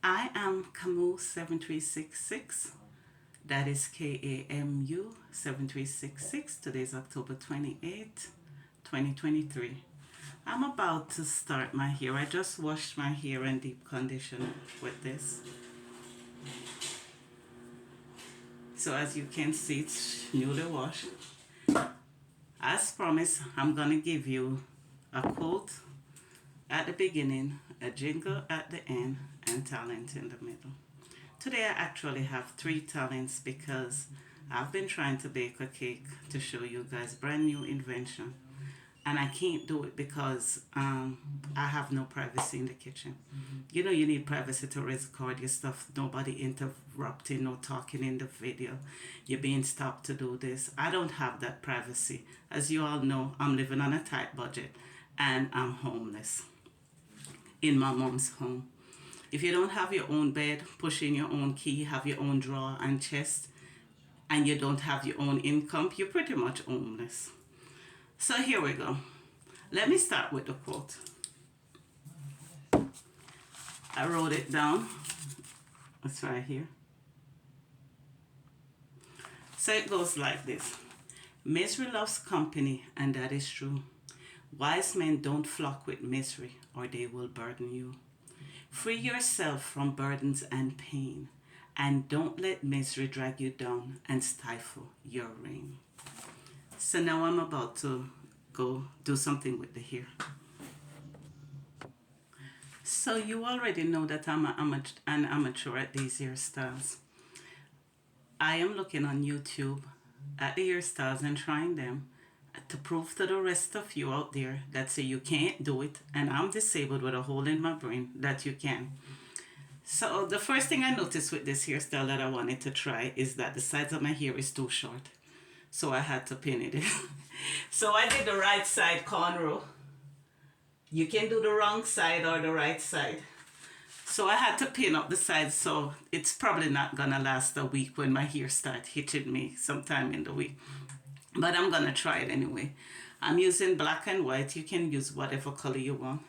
I am Kamu7366. That is KAMU7366. Today is October 28th, 2023. I'm about to start my hair. I just washed my hair and deep condition with this. So as you can see, it's newly washed. As promised, I'm going to give you a quote at the beginning, a jingle at the end, and talent in the middle. Today I actually have 3 talents because I've been trying to bake a cake to show you guys brand new invention, and I can't do it because I have no privacy in the kitchen. You know, you need privacy to record your stuff, nobody interrupting, no talking in the video, you're being stopped to do this. I don't have that privacy. As you all know, I'm living on a tight budget and I'm homeless in my mom's home. If you don't have your own bed, push in your own key, have your own drawer and chest, and you don't have your own income, you're pretty much homeless. So here we go. Let me start with the quote. I wrote it down. It's right here. So it goes like this. Misery loves company, and that is true. Wise men don't flock with misery, or they will burden you. Free yourself from burdens and pain, and don't let misery drag you down and stifle your reign. So now I'm about to go do something with the hair. So you already know that I'm an amateur at these hairstyles. I am looking on YouTube at the hairstyles and trying them to prove to the rest of you out there that say you can't do it, and I'm disabled with a hole in my brain, that you can. So the first thing I noticed with this hairstyle that I wanted to try is that the sides of my hair is too short. So I had to pin it in. So I did the right side cornrow. You can do the wrong side or the right side. So I had to pin up the sides, so it's probably not gonna last a week when my hair starts hitching me sometime in the week. But I'm gonna try it anyway. I'm using black and white. You can use whatever color you want.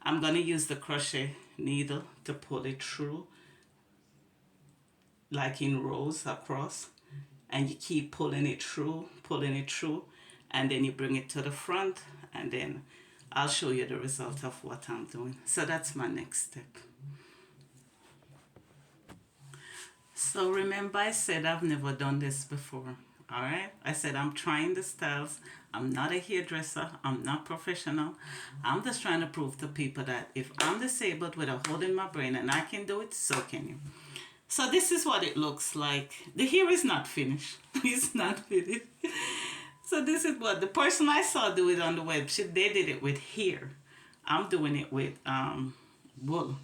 I'm gonna use the crochet needle to pull it through, like in rows across. And you keep pulling it through, and then you bring it to the front, and then I'll show you the result of what I'm doing. So that's my next step. So remember, I said I've never done this before. All right, I said I'm trying the styles. I'm not a hairdresser. I'm not professional. I'm just trying to prove to people that if I'm disabled with a hole in my brain and I can do it, so can you. So this is what it looks like. The hair is not finished. It's not finished. So this is what the person I saw do it on the web. They did it with hair. I'm doing it with wool.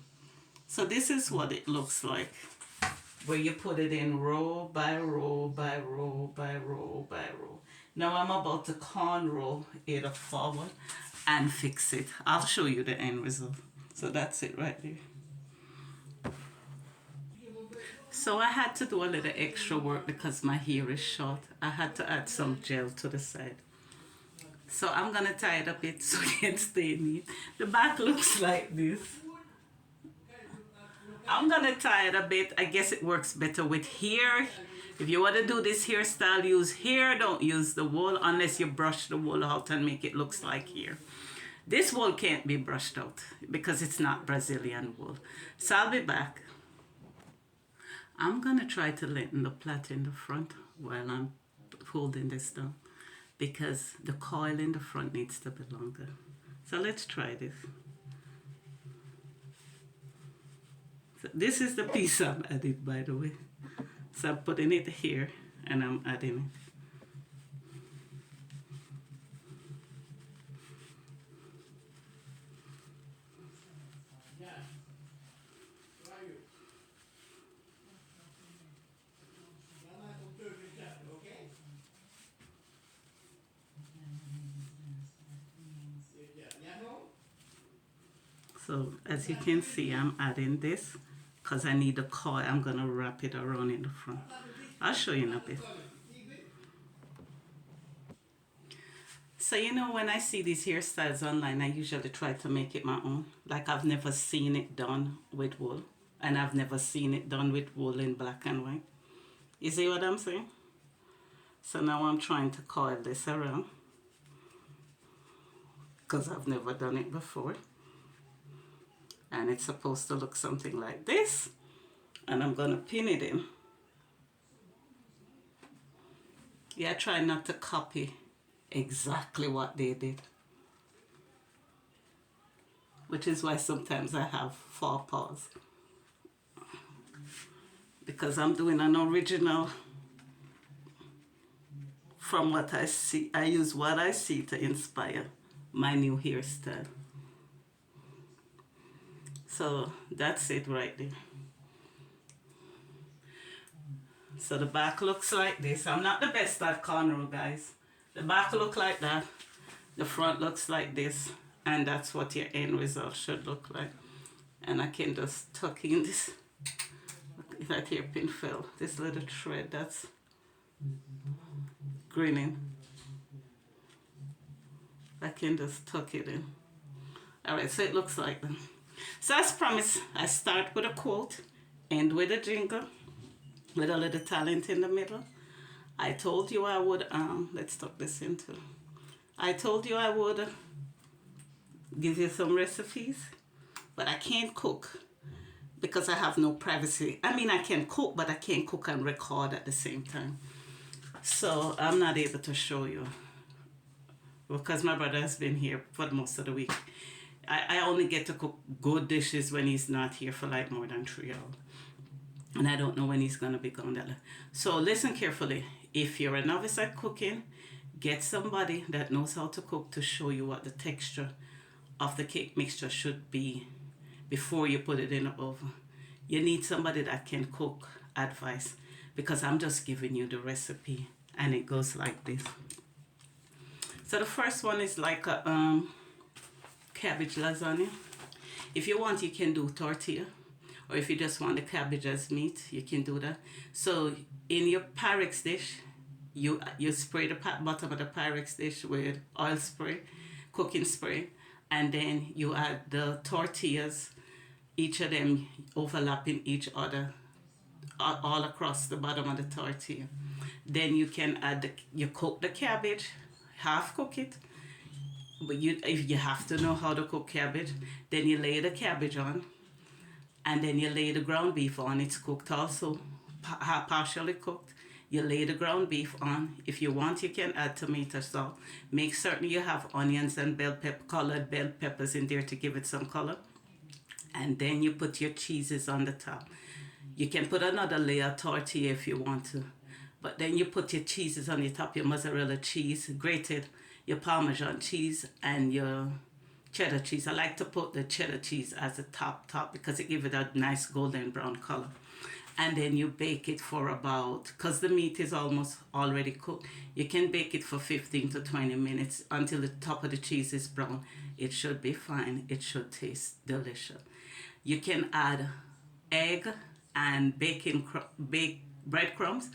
So this is what it looks like, where you put it in row by row by row by row by row. Now I'm about to cornrow it forward and fix it. I'll show you the end result. So that's it right there. So I had to do a little extra work because my hair is short. I had to add some gel to the side. So I'm gonna tie it a bit so it can stay neat. The back looks like this. I'm gonna tie it a bit. I guess it works better with hair. If you want to do this hairstyle, use hair. Don't use the wool unless you brush the wool out and make it look like hair. This wool can't be brushed out because it's not Brazilian wool. So I'll be back. I'm gonna try to lengthen the plait in the front while I'm holding this down, because the coil in the front needs to be longer. So let's try this. So this is the piece I'm adding, by the way. So I'm putting it here and I'm adding it. So as you can see, I'm adding this because I need a coil. I'm gonna wrap it around in the front. I'll show you in a bit. So you know, when I see these hairstyles online, I usually try to make it my own. Like I've never seen it done with wool. and I've never seen it done with wool in black and white. You see what I'm saying? So now I'm trying to coil this around because I've never done it before. And it's supposed to look something like this. And I'm going to pin it in. Yeah, try not to copy exactly what they did. Which is why sometimes I have faux pas. Because I'm doing an original from what I see. I use what I see to inspire my new hairstyle. So that's it right there. So the back looks like this. I'm not the best at cornrow, guys. The back look like that. The front looks like this. And that's what your end result should look like. And I can just tuck in this. If that hairpin fell, this little thread that's grinning, I can just tuck it in. Alright, so it looks like that. So as promised, I start with a quote, end with a jingle, with a little talent in the middle. I told you I would, let's tuck this in too. I told you I would give you some recipes, but I can't cook because I have no privacy. I mean, I can cook, but I can't cook and record at the same time. So I'm not able to show you because my brother has been here for most of the week. I only get to cook good dishes when he's not here for like more than 3 hours. And I don't know when he's going to be gone. So listen carefully. If you're a novice at cooking, get somebody that knows how to cook to show you what the texture of the cake mixture should be before you put it in the oven. You need somebody that can cook advice because I'm just giving you the recipe and it goes like this. So the first one is like a cabbage lasagna. If you want, you can do tortilla, or if you just want the cabbage as meat, you can do that. So in your Pyrex dish, you spray the bottom of the Pyrex dish with oil spray, cooking spray, and then you add the tortillas, each of them overlapping each other all across the bottom of the tortilla. Then you can add, you cook the cabbage, half cook it, but if you have to know how to cook cabbage, then you lay the cabbage on, and then you lay the ground beef on. It's cooked also, partially cooked. You lay the ground beef on. If you want, you can add tomato sauce. Make certain you have onions and colored bell peppers in there to give it some color. And then you put your cheeses on the top. You can put another layer of tortilla if you want to. But then you put your cheeses on the top, your mozzarella cheese, grated, your Parmesan cheese, and your cheddar cheese. I like to put the cheddar cheese as a top because it gives it a nice golden brown color. And then you bake it for about, because the meat is almost already cooked, you can bake it for 15 to 20 minutes until the top of the cheese is brown. It should be fine. It should taste delicious. You can add egg and breadcrumbs.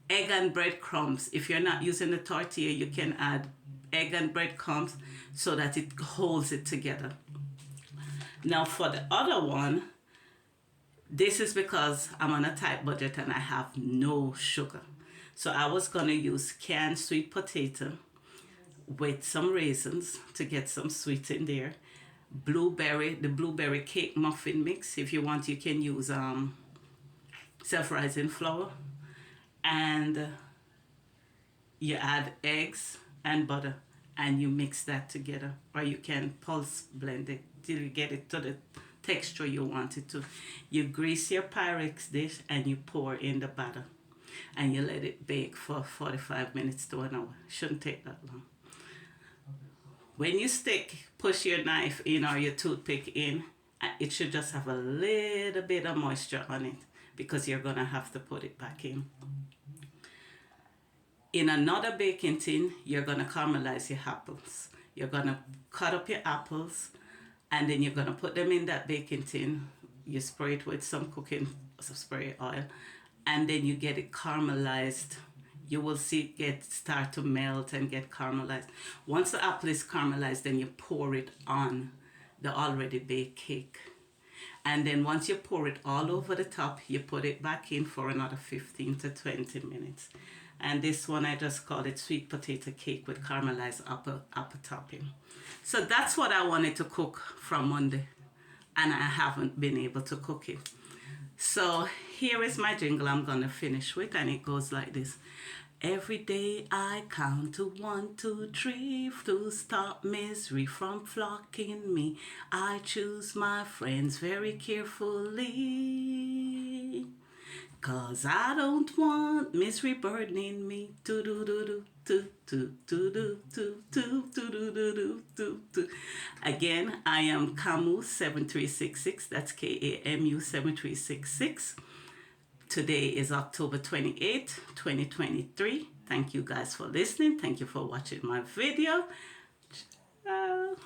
Egg and breadcrumbs. If you're not using the tortilla, you can add egg and breadcrumbs so that it holds it together. Now for the other one, this is because I'm on a tight budget and I have no sugar. So I was going to use canned sweet potato with some raisins to get some sweet in there. The blueberry cake muffin mix. If you want, you can use self-rising flour. And you add eggs and butter and you mix that together. Or you can pulse blend it till you get it to the texture you want it to. You grease your Pyrex dish and you pour in the batter. And you let it bake for 45 minutes to an hour. Shouldn't take that long. When you push your knife in or your toothpick in, it should just have a little bit of moisture on it because you're going to have to put it back in. In another baking tin, you're going to caramelize your apples. You're going to cut up your apples and then you're going to put them in that baking tin. You spray it with some cooking spray oil and then you get it caramelized. You will see it start to melt and get caramelized. Once the apple is caramelized, then you pour it on the already baked cake. And then once you pour it all over the top, you put it back in for another 15 to 20 minutes. And this one, I just called it sweet potato cake with caramelized apple topping. So that's what I wanted to cook from Monday, and I haven't been able to cook it. So here is my jingle I'm gonna finish with, and it goes like this. Every day I count to 1, 2, 3 to stop misery from flocking me. I choose my friends very carefully, 'cause I don't want misery burdening me. Do do do do do do do do do do do do do do. Again, I am Kamu7366. That's KAMU7366. Today is October 28th, 2023. Thank you guys for listening. Thank you for watching my video. Ciao.